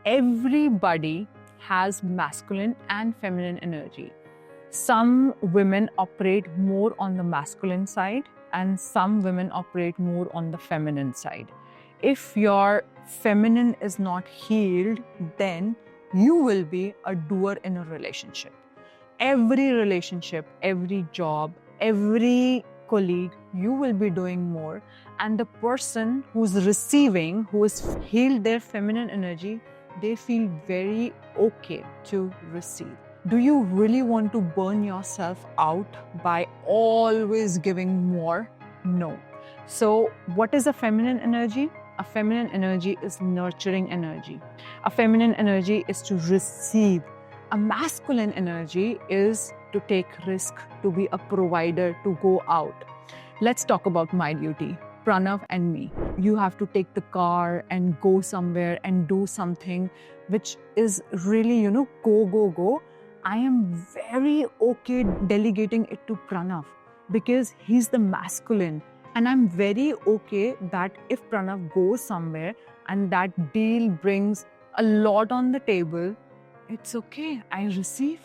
Everybody has masculine and feminine energy. Some women operate more on the masculine side and some women operate more on the feminine side. If your feminine is not healed, then you will be a doer in a relationship. Every relationship, every job, every colleague, you will be doing more. And the person who's receiving, who has healed their feminine energy, they feel very okay to receive. Do you really want to burn yourself out by always giving more? No. So, what is a feminine energy? A feminine energy is nurturing energy. A feminine energy is to receive. A masculine energy is to take risk, to be a provider, to go out. Let's talk about my duty. Pranav and me. You have to take the car and go somewhere and do something which is really, go. I am very okay delegating it to Pranav because he's the masculine. And I'm very okay that if Pranav goes somewhere and that deal brings a lot on the table, it's okay, I receive.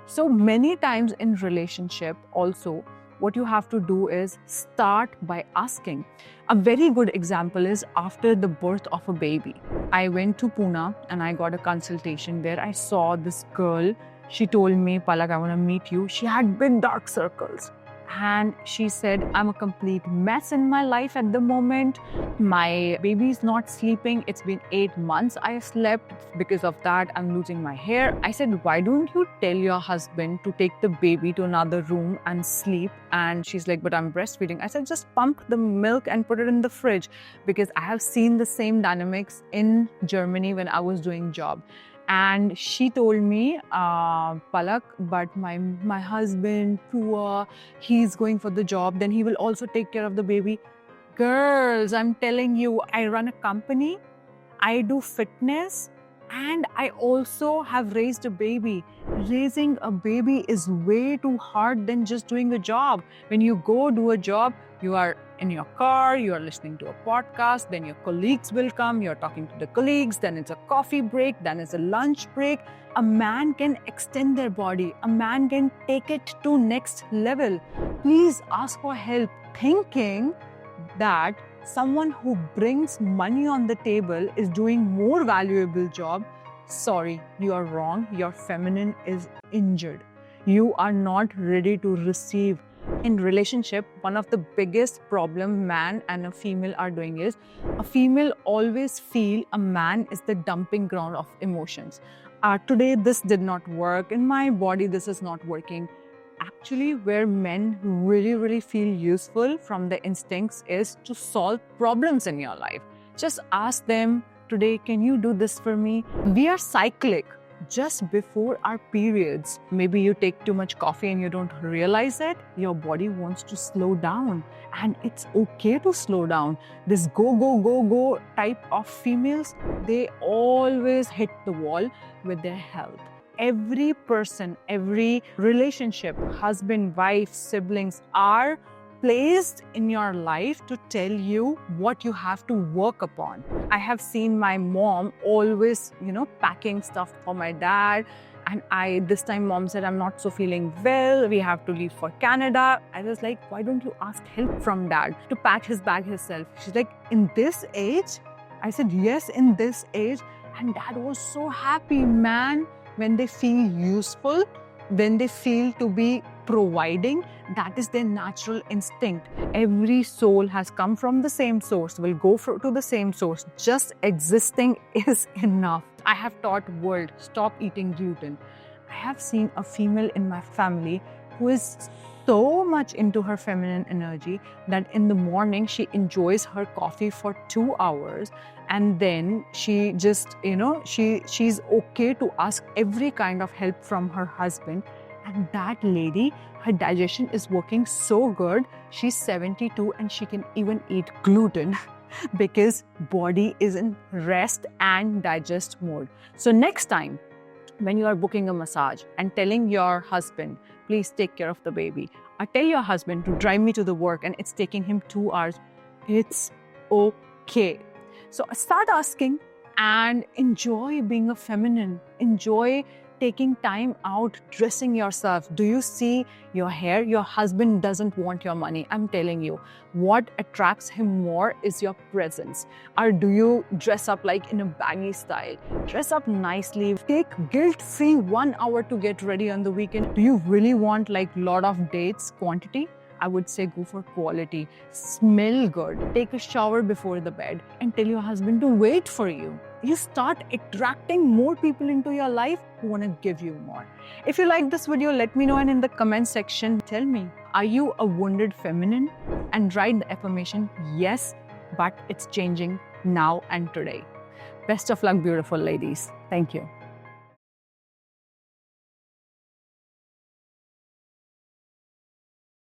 So many times in relationship also, what you have to do is start by asking. A very good example is after the birth of a baby. I went to Pune and I got a consultation where I saw this girl. She told me, Palak, I want to meet you. She had big dark circles. And she said, I'm a complete mess in my life at the moment. My baby is not sleeping. It's been 8 months I have slept. Because of that, I'm losing my hair. I said, why don't you tell your husband to take the baby to another room and sleep? And she's like, but I'm breastfeeding. I said, just pump the milk and put it in the fridge. Because I have seen the same dynamics in Germany when I was doing job. And she told me, Palak, but my husband, poor, he's going for the job, then he will also take care of the baby. Girls, I'm telling you, I run a company, I do fitness, and I also have raised a baby. Raising a baby is way too hard than just doing a job. When you go do a job, you are in your car, you are listening to a podcast, then your colleagues will come, you're talking to the colleagues, then it's a coffee break, then it's a lunch break. A man can extend their body. A man can take it to next level. Please ask for help, thinking that someone who brings money on the table is doing more valuable job. Sorry, you are wrong. Your feminine is injured. You are not ready to receive. In relationship, one of the biggest problem man and a female are doing is a female always feel a man is the dumping ground of emotions. Today this did not work. In my body this is not working. Actually, where men really feel useful from the instincts is to solve problems in your life. Just ask them, today, can you do this for me? We are cyclic. Just before our periods, maybe you take too much coffee and you don't realize it, your body wants to slow down. And it's okay to slow down. This go type of females, they always hit the wall with their health. Every person, every relationship, husband, wife, siblings are placed in your life to tell you what you have to work upon. I have seen my mom always, packing stuff for my dad. And this time mom said, I'm not so feeling well. We have to leave for Canada. I was like, why don't you ask help from dad to pack his bag himself? She's like, in this age? I said, yes, in this age. And dad was so happy, man. When they feel useful, when they feel to be providing, that is their natural instinct. Every soul has come from the same source, will go to the same source. Just existing is enough. I have taught world, stop eating gluten. I have seen a female in my family who is so much into her feminine energy that in the morning she enjoys her coffee for 2 hours, and then she just, she's okay to ask every kind of help from her husband. And that lady, her digestion is working so good. She's 72 and she can even eat gluten because body is in rest and digest mode. So next time when you are booking a massage and telling your husband, please take care of the baby, or tell your husband to drive me to the work and it's taking him 2 hours, it's okay. So start asking and enjoy being a feminine. Enjoy taking time out, dressing yourself. Do you see your hair? Your husband doesn't want your money. I'm telling you, what attracts him more is your presence. Or do you dress up like in a baggy style? Dress up nicely. Take guilt-free 1 hour to get ready on the weekend. Do you really want like lot of dates, quantity? I would say go for quality. Smell good. Take a shower before the bed and tell your husband to wait for you. You start attracting more people into your life who want to give you more. If you like this video, let me know, and in the comment section, tell me, are you a wounded feminine? And write the affirmation, yes, but it's changing now and today. Best of luck, beautiful ladies. Thank you.